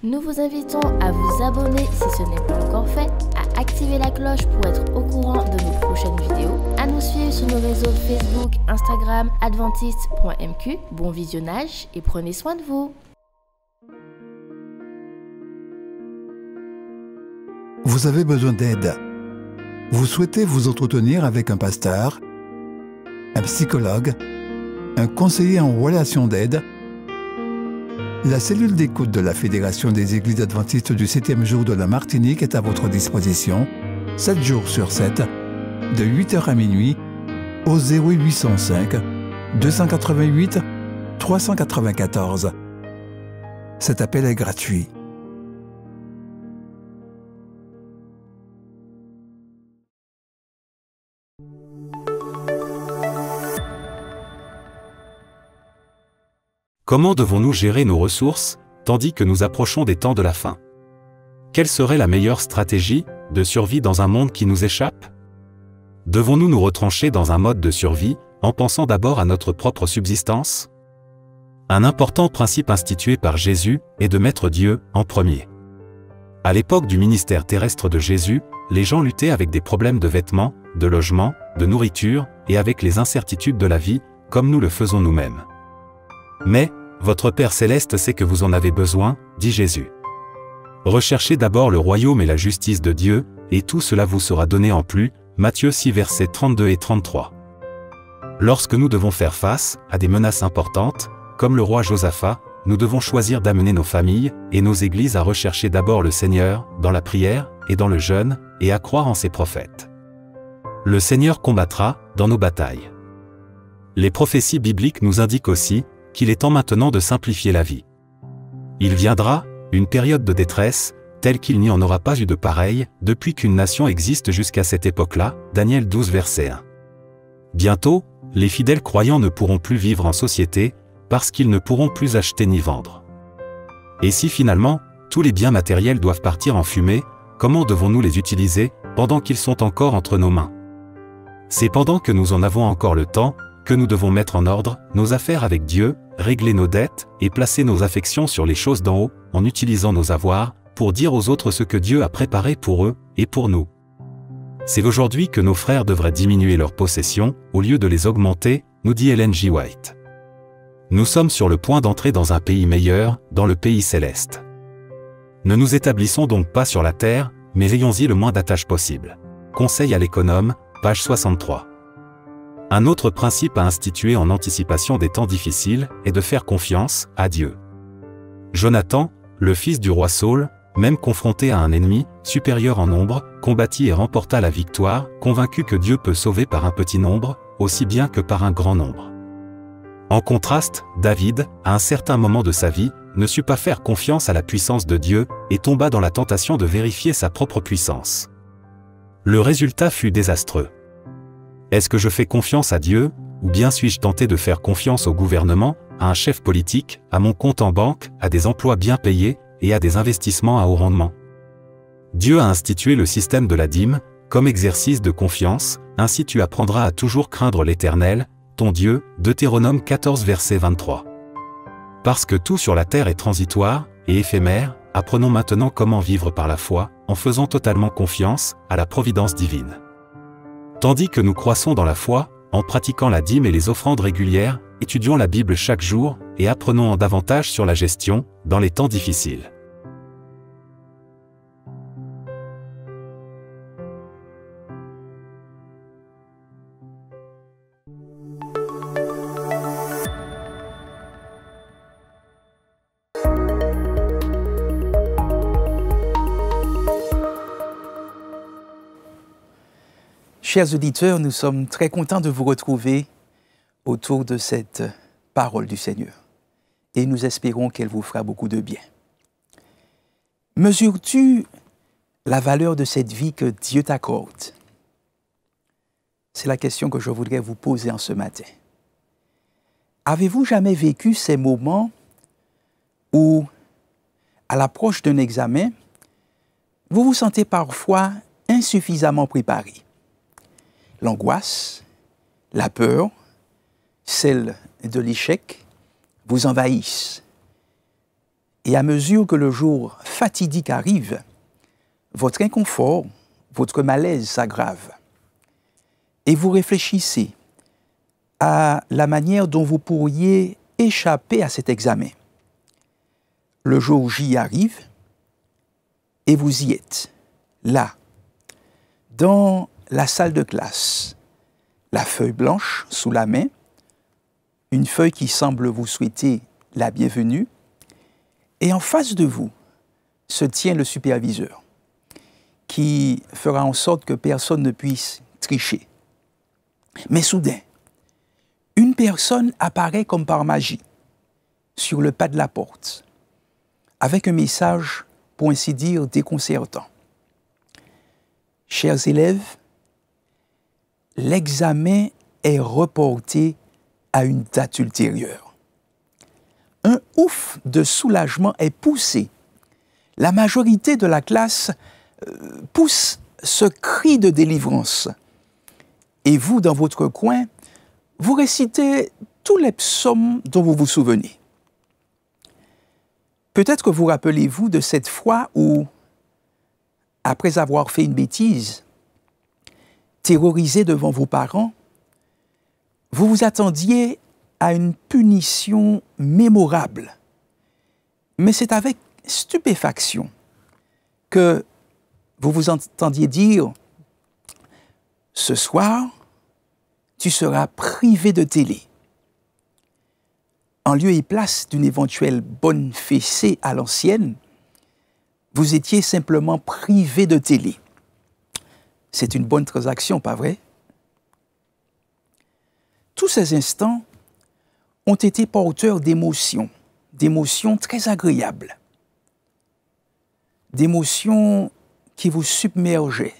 Nous vous invitons à vous abonner si ce n'est pas encore fait, à activer la cloche pour être au courant de nos prochaines vidéos, à nous suivre sur nos réseaux Facebook, Instagram, adventiste.mq. Bon visionnage et prenez soin de vous. Vous avez besoin d'aide. Vous souhaitez vous entretenir avec un pasteur, un psychologue, un conseiller en relation d'aide. La cellule d'écoute de la Fédération des Églises adventistes du 7e jour de la Martinique est à votre disposition, 7 jours sur 7, de 8h à minuit, au 0805 288 394. Cet appel est gratuit. Comment devons-nous gérer nos ressources, tandis que nous approchons des temps de la fin? Quelle serait la meilleure stratégie de survie dans un monde qui nous échappe? Devons-nous nous retrancher dans un mode de survie, en pensant d'abord à notre propre subsistance? Un important principe institué par Jésus est de mettre Dieu en premier. À l'époque du ministère terrestre de Jésus, les gens luttaient avec des problèmes de vêtements, de logement, de nourriture, et avec les incertitudes de la vie, comme nous le faisons nous-mêmes. Mais, votre Père céleste sait que vous en avez besoin, dit Jésus. Recherchez d'abord le royaume et la justice de Dieu, et tout cela vous sera donné en plus, Matthieu 6 versets 32 et 33. Lorsque nous devons faire face à des menaces importantes, comme le roi Josaphat, nous devons choisir d'amener nos familles et nos églises à rechercher d'abord le Seigneur, dans la prière et dans le jeûne, et à croire en ses prophètes. Le Seigneur combattra dans nos batailles. Les prophéties bibliques nous indiquent aussi qu'il est temps maintenant de simplifier la vie. Il viendra une période de détresse, telle qu'il n'y en aura pas eu de pareille, depuis qu'une nation existe jusqu'à cette époque-là, Daniel 12 verset 1. Bientôt, les fidèles croyants ne pourront plus vivre en société, parce qu'ils ne pourront plus acheter ni vendre. Et si finalement, tous les biens matériels doivent partir en fumée, comment devons-nous les utiliser, pendant qu'ils sont encore entre nos mains? C'est pendant que nous en avons encore le temps, que nous devons mettre en ordre nos affaires avec Dieu, régler nos dettes et placer nos affections sur les choses d'en haut, en utilisant nos avoirs, pour dire aux autres ce que Dieu a préparé pour eux et pour nous. C'est aujourd'hui que nos frères devraient diminuer leurs possessions, au lieu de les augmenter, nous dit Ellen G. White. Nous sommes sur le point d'entrer dans un pays meilleur, dans le pays céleste. Ne nous établissons donc pas sur la terre, mais ayons-y le moins d'attache possible. Conseil à l'économe, page 63. Un autre principe à instituer en anticipation des temps difficiles est de faire confiance à Dieu. Jonathan, le fils du roi Saül, même confronté à un ennemi, supérieur en nombre, combattit et remporta la victoire, convaincu que Dieu peut sauver par un petit nombre, aussi bien que par un grand nombre. En contraste, David, à un certain moment de sa vie, ne sut pas faire confiance à la puissance de Dieu, et tomba dans la tentation de vérifier sa propre puissance. Le résultat fut désastreux. Est-ce que je fais confiance à Dieu, ou bien suis-je tenté de faire confiance au gouvernement, à un chef politique, à mon compte en banque, à des emplois bien payés, et à des investissements à haut rendement? Dieu a institué le système de la dîme, comme exercice de confiance, ainsi tu apprendras à toujours craindre l'Éternel, ton Dieu, Deutéronome 14 verset 23. Parce que tout sur la terre est transitoire et éphémère, apprenons maintenant comment vivre par la foi, en faisant totalement confiance à la providence divine. Tandis que nous croissons dans la foi, en pratiquant la dîme et les offrandes régulières, étudions la Bible chaque jour, et apprenons en davantage sur la gestion, dans les temps difficiles. Chers auditeurs, nous sommes très contents de vous retrouver autour de cette parole du Seigneur. Et nous espérons qu'elle vous fera beaucoup de bien. Mesures-tu la valeur de cette vie que Dieu t'accorde? C'est la question que je voudrais vous poser en ce matin. Avez-vous jamais vécu ces moments où, à l'approche d'un examen, vous vous sentez parfois insuffisamment préparé? L'angoisse, la peur, celle de l'échec vous envahissent. Et à mesure que le jour fatidique arrive, votre inconfort, votre malaise s'aggrave. Et vous réfléchissez à la manière dont vous pourriez échapper à cet examen. Le jour J arrive et vous y êtes, là, dans la salle de classe, la feuille blanche sous la main, une feuille qui semble vous souhaiter la bienvenue, et en face de vous se tient le superviseur qui fera en sorte que personne ne puisse tricher. Mais soudain, une personne apparaît comme par magie sur le pas de la porte, avec un message, pour ainsi dire, déconcertant. Chers élèves, l'examen est reporté à une date ultérieure. Un ouf de soulagement est poussé. La majorité de la classe pousse ce cri de délivrance. Et vous, dans votre coin, vous récitez tous les psaumes dont vous vous souvenez. Peut-être que vous rappelez-vous de cette fois où, après avoir fait une bêtise, terrorisé devant vos parents, vous vous attendiez à une punition mémorable. Mais c'est avec stupéfaction que vous vous entendiez dire « Ce soir, tu seras privé de télé ». En lieu et place d'une éventuelle bonne fessée à l'ancienne, vous étiez simplement privé de télé. C'est une bonne transaction, pas vrai? Tous ces instants ont été porteurs d'émotions très agréables, d'émotions qui vous submergeaient.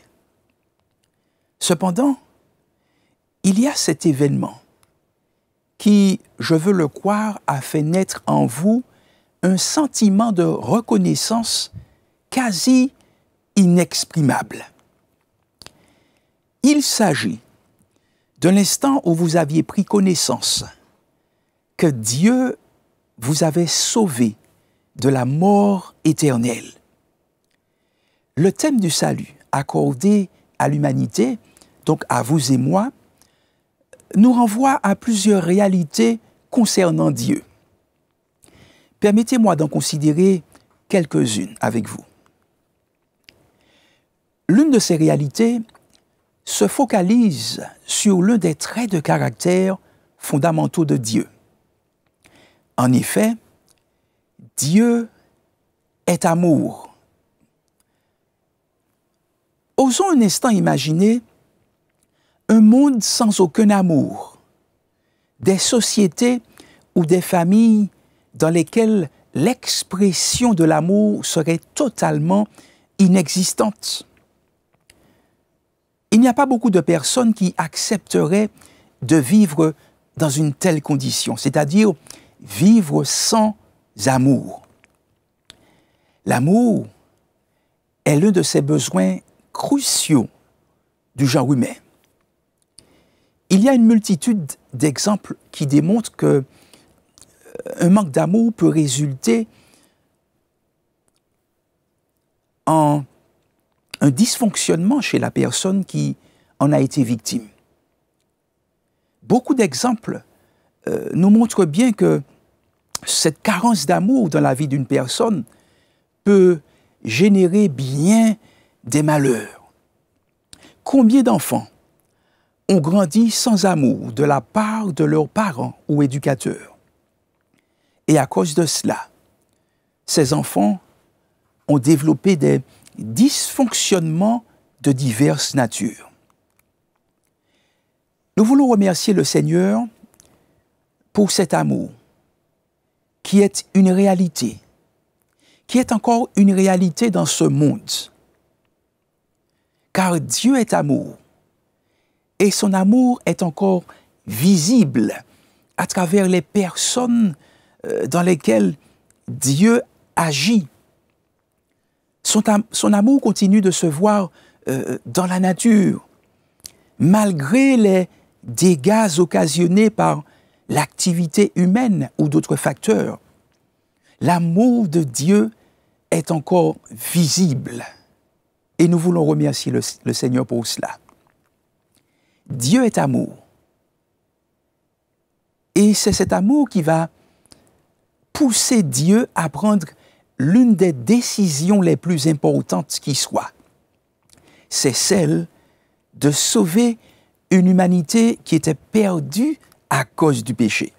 Cependant, il y a cet événement qui, je veux le croire, a fait naître en vous un sentiment de reconnaissance quasi inexprimable. Il s'agit de l'instant où vous aviez pris connaissance que Dieu vous avait sauvé de la mort éternelle. Le thème du salut accordé à l'humanité, donc à vous et moi, nous renvoie à plusieurs réalités concernant Dieu. Permettez-moi d'en considérer quelques-unes avec vous. L'une de ces réalités se focalise sur l'un des traits de caractère fondamentaux de Dieu. En effet, Dieu est amour. Osons un instant imaginer un monde sans aucun amour, des sociétés ou des familles dans lesquelles l'expression de l'amour serait totalement inexistante. Il n'y a pas beaucoup de personnes qui accepteraient de vivre dans une telle condition, c'est-à-dire vivre sans amour. L'amour est l'un de ces besoins cruciaux du genre humain. Il y a une multitude d'exemples qui démontrent que un manque d'amour peut résulter en un dysfonctionnement chez la personne qui en a été victime. Beaucoup d'exemples nous montrent bien que cette carence d'amour dans la vie d'une personne peut générer bien des malheurs. Combien d'enfants ont grandi sans amour de la part de leurs parents ou éducateurs? Et à cause de cela, ces enfants ont développé des dysfonctionnements de diverses natures. Nous voulons remercier le Seigneur pour cet amour qui est une réalité, qui est encore une réalité dans ce monde. Car Dieu est amour, et son amour est encore visible à travers les personnes dans lesquelles Dieu agit. Son amour continue de se voir dans la nature, malgré les dégâts occasionnés par l'activité humaine ou d'autres facteurs. l'amour de Dieu est encore visible. Et nous voulons remercier le Seigneur pour cela. Dieu est amour. Et c'est cet amour qui va pousser Dieu à prendre l'une des décisions les plus importantes qui soit. C'est celle de sauver une humanité qui était perdue à cause du péché.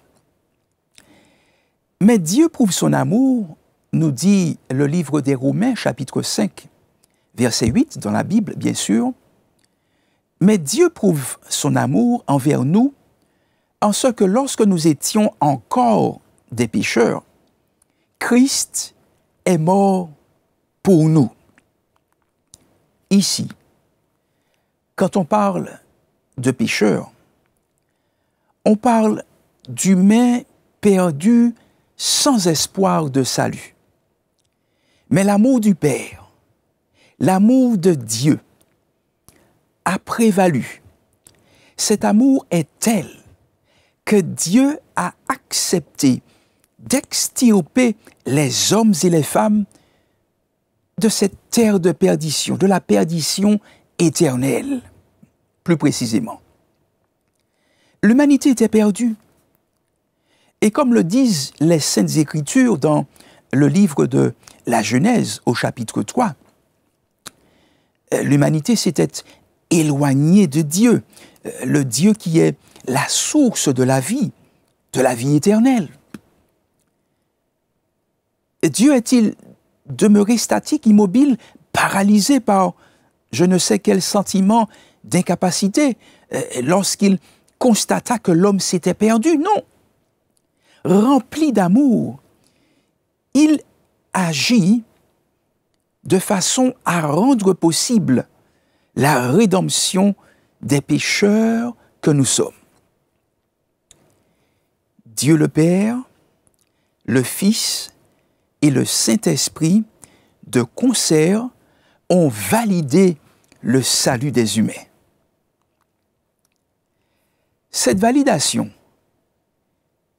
Mais Dieu prouve son amour, nous dit le livre des Romains, chapitre 5, verset 8, dans la Bible, bien sûr. Mais Dieu prouve son amour envers nous en ce que lorsque nous étions encore des pécheurs, Christ est mort pour nous. Ici, quand on parle de pécheurs, on parle d'humains perdus sans espoir de salut. Mais l'amour du Père, l'amour de Dieu a prévalu. Cet amour est tel que Dieu a accepté d'extirper les hommes et les femmes de cette terre de perdition, de la perdition éternelle, plus précisément. L'humanité était perdue. Et comme le disent les Saintes Écritures dans le livre de la Genèse au chapitre 3, l'humanité s'était éloignée de Dieu, le Dieu qui est la source de la vie éternelle. Dieu est-il demeuré statique, immobile, paralysé par je ne sais quel sentiment d'incapacité lorsqu'il constata que l'homme s'était perdu? Non. Rempli d'amour, il agit de façon à rendre possible la rédemption des pécheurs que nous sommes. Dieu le Père, le Fils et le Saint-Esprit, de concert, ont validé le salut des humains. Cette validation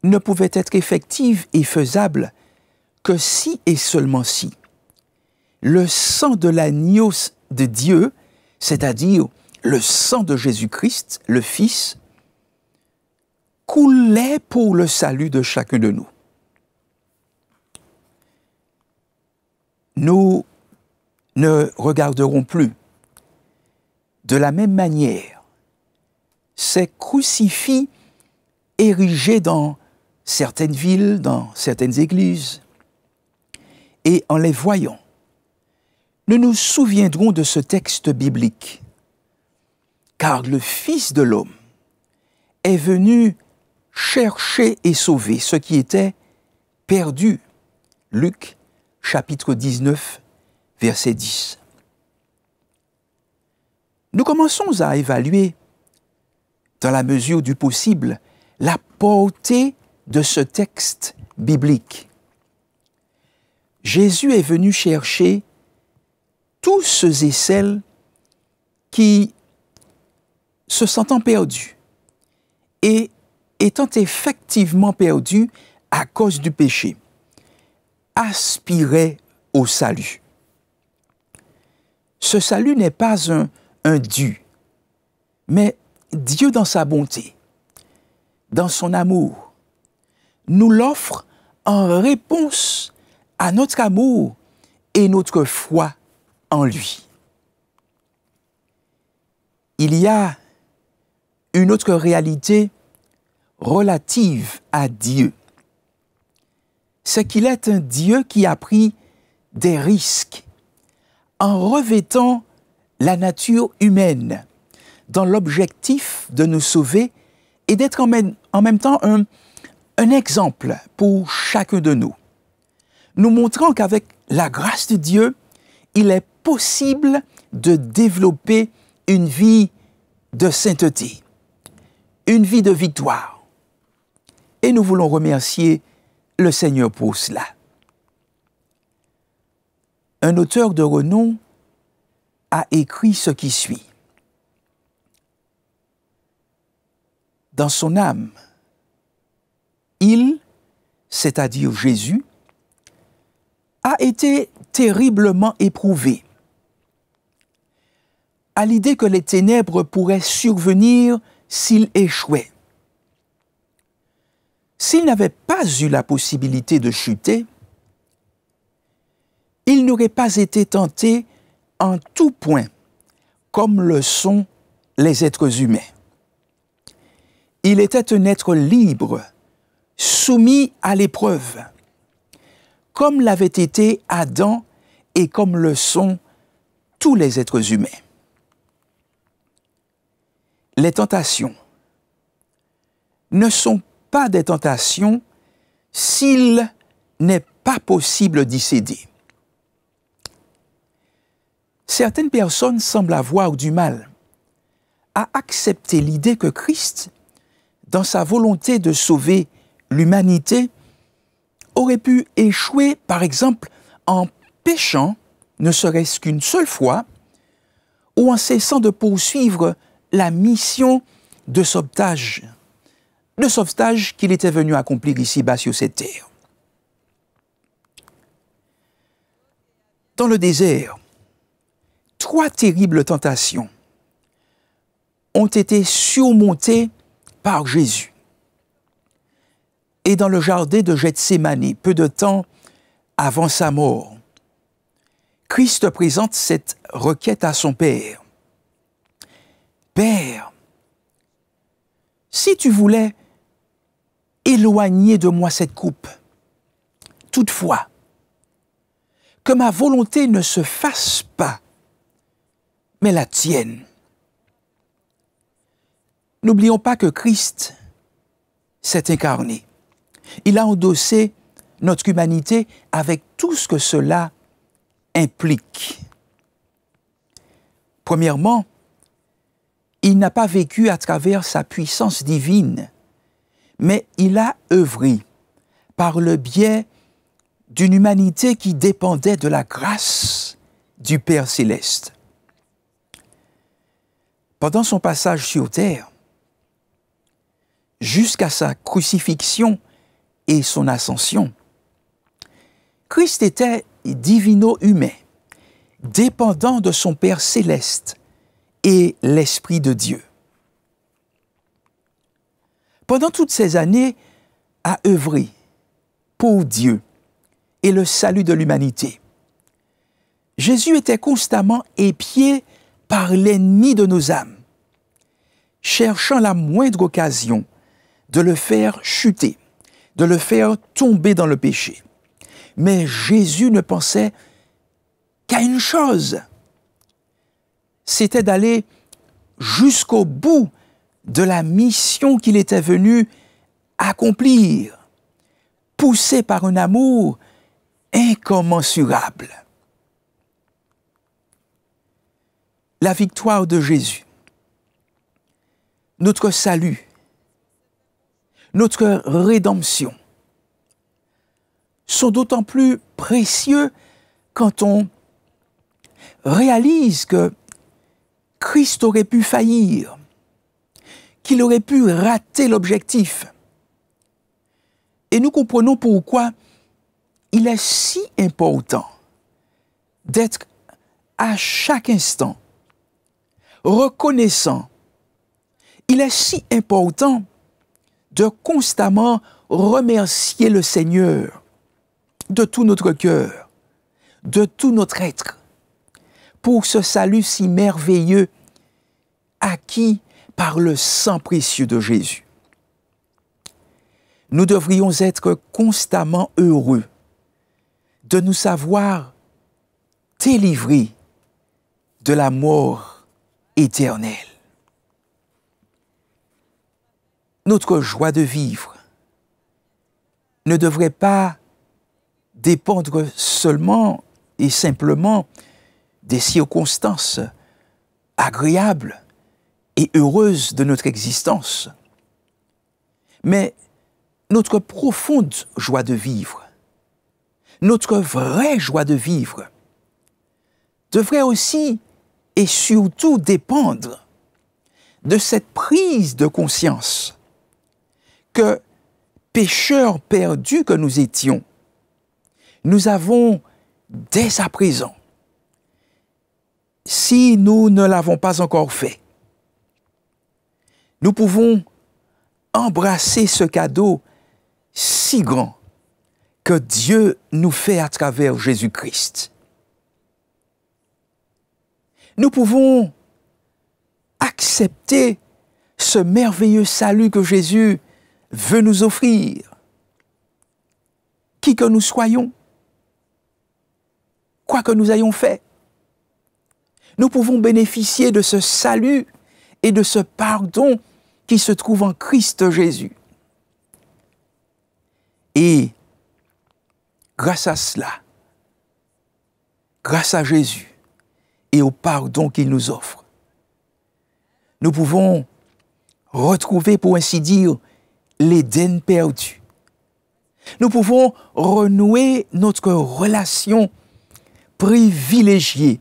ne pouvait être effective et faisable que si et seulement si le sang de l'agneau de Dieu, c'est-à-dire le sang de Jésus-Christ, le Fils, coulait pour le salut de chacun de nous. Nous ne regarderons plus de la même manière ces crucifix érigés dans certaines villes, dans certaines églises, et en les voyant, nous nous souviendrons de ce texte biblique, car le Fils de l'homme est venu chercher et sauver ce qui était perdu. Luc, chapitre 19, verset 10. Nous commençons à évaluer, dans la mesure du possible, la portée de ce texte biblique. Jésus est venu chercher tous ceux et celles qui, se sentant perdus et étant effectivement perdus à cause du péché, aspiraient au salut. Ce salut n'est pas un dû, mais Dieu dans sa bonté, dans son amour, nous l'offre en réponse à notre amour et notre foi en lui. Il y a une autre réalité relative à Dieu. C'est qu'il est un Dieu qui a pris des risques en revêtant la nature humaine dans l'objectif de nous sauver et d'être en même temps un exemple pour chacun de nous, nous montrant qu'avec la grâce de Dieu, il est possible de développer une vie de sainteté, une vie de victoire. Et nous voulons remercier le Seigneur pour cela. Un auteur de renom a écrit ce qui suit. Dans son âme, il, c'est-à-dire Jésus, a été terriblement éprouvé à l'idée que les ténèbres pourraient survenir s'il échouait. S'il n'avait pas eu la possibilité de chuter, il n'aurait pas été tenté en tout point, comme le sont les êtres humains. Il était un être libre, soumis à l'épreuve, comme l'avait été Adam et comme le sont tous les êtres humains. Les tentations ne sont pas des tentations s'il n'est pas possible d'y céder. Certaines personnes semblent avoir du mal à accepter l'idée que Christ, dans sa volonté de sauver l'humanité, aurait pu échouer, par exemple, en péchant, ne serait-ce qu'une seule fois, ou en cessant de poursuivre la mission de sauvetage qu'il était venu accomplir ici-bas sur cette terre. Dans le désert, 3 terribles tentations ont été surmontées par Jésus. Et dans le jardin de Gethsémani, peu de temps avant sa mort, Christ présente cette requête à son Père. « Père, si tu voulais éloigner de moi cette coupe, toutefois, que ma volonté ne se fasse pas, mais la tienne. » N'oublions pas que Christ s'est incarné. Il a endossé notre humanité avec tout ce que cela implique. Premièrement, il n'a pas vécu à travers sa puissance divine, mais il a œuvré par le biais d'une humanité qui dépendait de la grâce du Père céleste. Pendant son passage sur terre, jusqu'à sa crucifixion et son ascension, Christ était divino-humain, dépendant de son Père céleste et l'Esprit de Dieu. Pendant toutes ces années, à œuvrer pour Dieu et le salut de l'humanité, Jésus était constamment épié par l'ennemi de nos âmes, cherchant la moindre occasion de le faire chuter, de le faire tomber dans le péché. Mais Jésus ne pensait qu'à une chose, c'était d'aller jusqu'au bout de la mission qu'il était venu accomplir, poussé par un amour incommensurable. La victoire de Jésus, notre salut, notre rédemption sont d'autant plus précieux quand on réalise que Christ aurait pu faillir, qu'il aurait pu rater l'objectif. Et nous comprenons pourquoi il est si important d'être à chaque instant reconnaissant. Il est si important de constamment remercier le Seigneur de tout notre cœur, de tout notre être, pour ce salut si merveilleux acquis par le sang précieux de Jésus. Nous devrions être constamment heureux de nous savoir délivrés de la mort éternelle. Notre joie de vivre ne devrait pas dépendre seulement et simplement des circonstances agréables et heureuses de notre existence, mais notre profonde joie de vivre, notre vraie joie de vivre, devrait aussi et surtout dépendre de cette prise de conscience que, pécheurs perdus que nous étions, nous avons dès à présent, si nous ne l'avons pas encore fait, nous pouvons embrasser ce cadeau si grand que Dieu nous fait à travers Jésus-Christ. Nous pouvons accepter ce merveilleux salut que Jésus veut nous offrir. Qui que nous soyons, quoi que nous ayons fait, nous pouvons bénéficier de ce salut et de ce pardon qui se trouve en Christ Jésus. Et grâce à cela, grâce à Jésus et au pardon qu'il nous offre, nous pouvons retrouver, pour ainsi dire, l'Éden perdu. Nous pouvons renouer notre relation privilégiée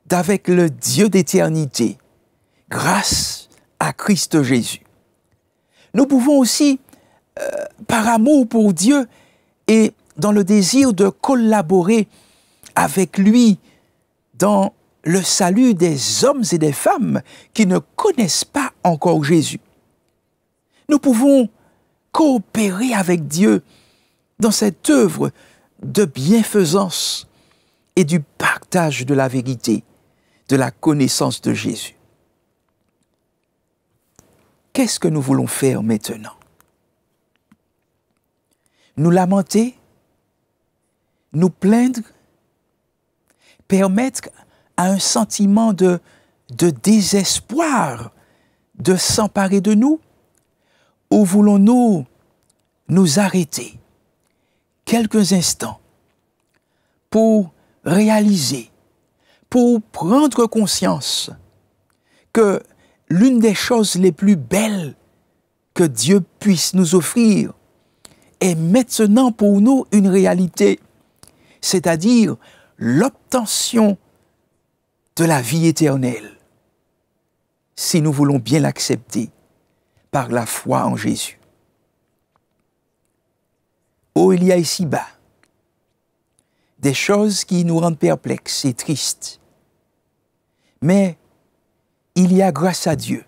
d'avec le Dieu d'éternité, grâce à Christ Jésus. Nous pouvons aussi, par amour pour Dieu et dans le désir de collaborer avec lui dans le salut des hommes et des femmes qui ne connaissent pas encore Jésus. Nous pouvons coopérer avec Dieu dans cette œuvre de bienfaisance et du partage de la vérité, de la connaissance de Jésus. Qu'est-ce que nous voulons faire maintenant? Nous lamenter, nous plaindre, permettre à un sentiment de désespoir de s'emparer de nous? Ou voulons-nous nous arrêter quelques instants pour réaliser, pour prendre conscience que l'une des choses les plus belles que Dieu puisse nous offrir est maintenant pour nous une réalité, c'est-à-dire l'obtention de la vie éternelle, si nous voulons bien l'accepter par la foi en Jésus. Oh, il y a ici-bas des choses qui nous rendent perplexes et tristes, mais il y a, grâce à Dieu,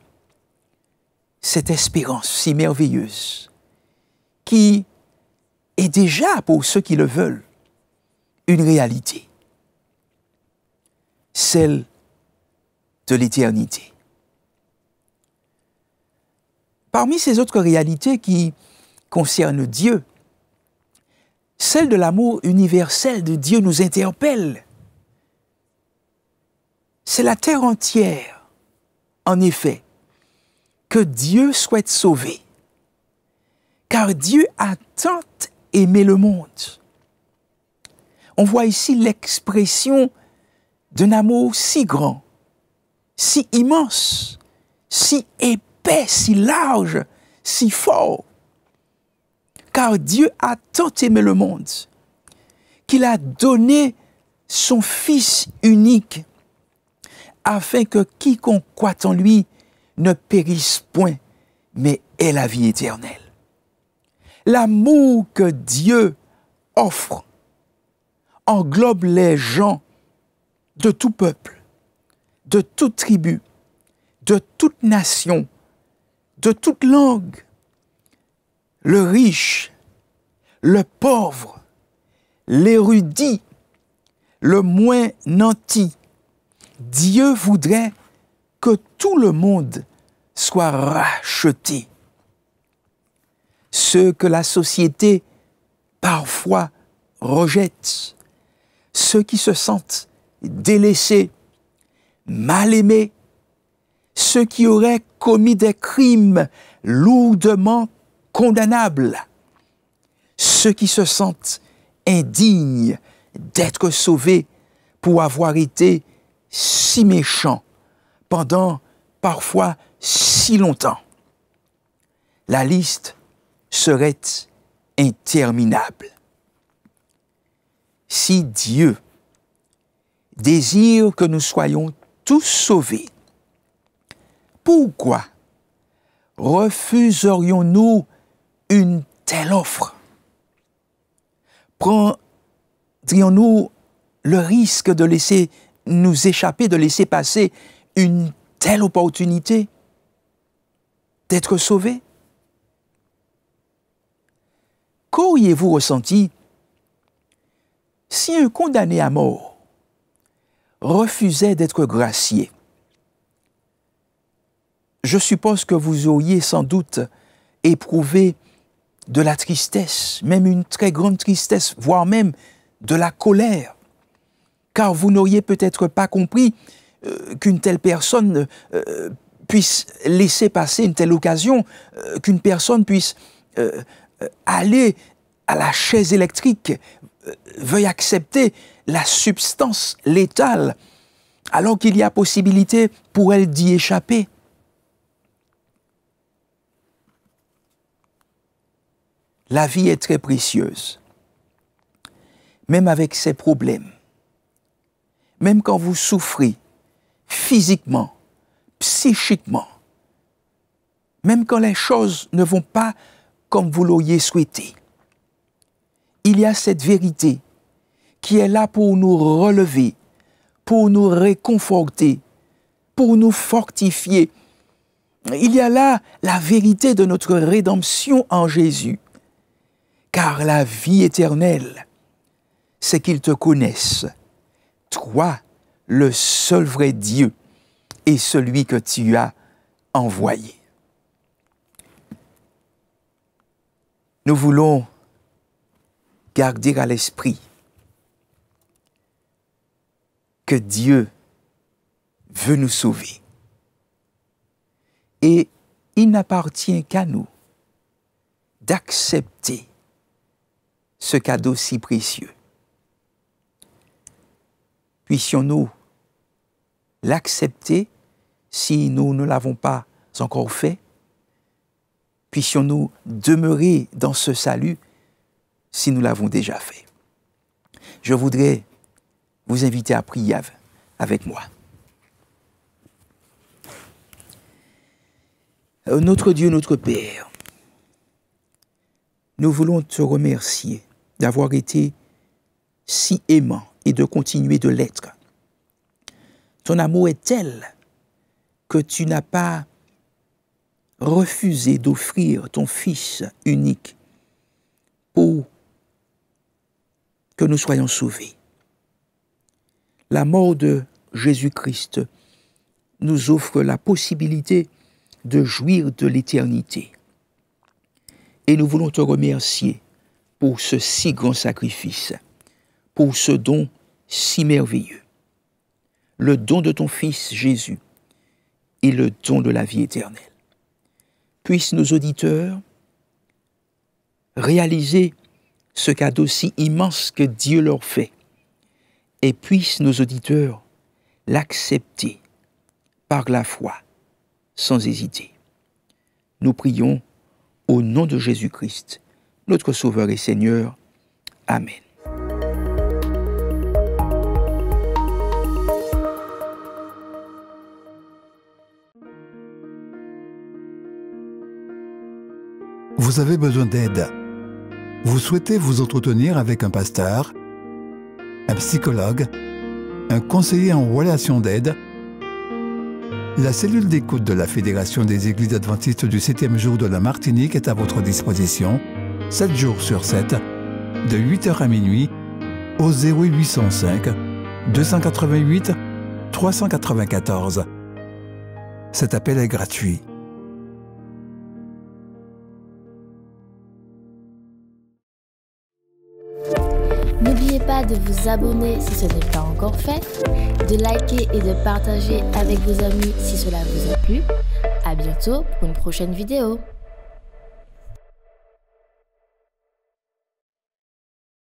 cette espérance si merveilleuse qui est déjà, pour ceux qui le veulent, une réalité, celle de l'éternité. Parmi ces autres réalités qui concernent Dieu, celle de l'amour universel de Dieu nous interpelle. C'est la terre entière, en effet, que Dieu souhaite sauver, car Dieu a tant aimé le monde. On voit ici l'expression d'un amour si grand, si immense, si épais, si large, si fort. Car Dieu a tant aimé le monde qu'il a donné son Fils unique afin que quiconque croit en lui ne périsse point, mais ait la vie éternelle. L'amour que Dieu offre englobe les gens de tout peuple, de toute tribu, de toute nation, de toute langue, le riche, le pauvre, l'érudit, le moins nanti. Dieu voudrait que tout le monde soit racheté. Ceux que la société parfois rejette, ceux qui se sentent délaissés, mal aimés, ceux qui auraient commis des crimes lourdement condamnables, ceux qui se sentent indignes d'être sauvés pour avoir été si méchants pendant parfois si longtemps. La liste serait interminable. Si Dieu désire que nous soyons tous sauvés, pourquoi refuserions-nous une telle offre? Prendrions-nous le risque de laisser nous échapper, de laisser passer une telle opportunité d'être sauvés? Qu'auriez-vous ressenti si un condamné à mort refusait d'être gracié? Je suppose que vous auriez sans doute éprouvé de la tristesse, même une très grande tristesse, voire même de la colère, car vous n'auriez peut-être pas compris qu'une telle personne puisse laisser passer une telle occasion, qu'une personne puisse aller à la chaise électrique, veuille accepter la substance létale, alors qu'il y a possibilité pour elle d'y échapper. La vie est très précieuse, même avec ses problèmes, même quand vous souffrez physiquement, psychiquement, même quand les choses ne vont pas comme vous l'auriez souhaité. Il y a cette vérité qui est là pour nous relever, pour nous réconforter, pour nous fortifier. Il y a là la vérité de notre rédemption en Jésus. Car la vie éternelle, c'est qu'ils te connaissent, toi, le seul vrai Dieu, et celui que tu as envoyé. Nous voulons garder à l'esprit que Dieu veut nous sauver. Et il n'appartient qu'à nous d'accepter ce cadeau si précieux. Puissions-nous l'accepter si nous ne l'avons pas encore fait? Puissions-nous demeurer dans ce salut si nous l'avons déjà fait? Je voudrais vous inviter à prier avec moi. Notre Dieu, notre Père, nous voulons te remercier d'avoir été si aimant et de continuer de l'être. Ton amour est tel que tu n'as pas refusé d'offrir ton Fils unique pour que nous soyons sauvés. La mort de Jésus-Christ nous offre la possibilité de jouir de l'éternité. Et nous voulons te remercier pour ce si grand sacrifice, pour ce don si merveilleux. Le don de ton Fils Jésus et le don de la vie éternelle. Puissent nos auditeurs réaliser ce cadeau si immense que Dieu leur fait, et puissent nos auditeurs l'accepter par la foi, sans hésiter. Nous prions au nom de Jésus-Christ, notre Sauveur et Seigneur. Amen. Vous avez besoin d'aide. Vous souhaitez vous entretenir avec un pasteur, un psychologue, un conseiller en relations d'aide. La cellule d'écoute de la Fédération des Églises adventistes du 7e jour de la Martinique est à votre disposition, 7 jours sur 7, de 8h à minuit, au 0805 288 394. Cet appel est gratuit. N'oubliez pas de vous abonner si ce n'est pas encore fait, de liker et de partager avec vos amis si cela vous a plu. À bientôt pour une prochaine vidéo.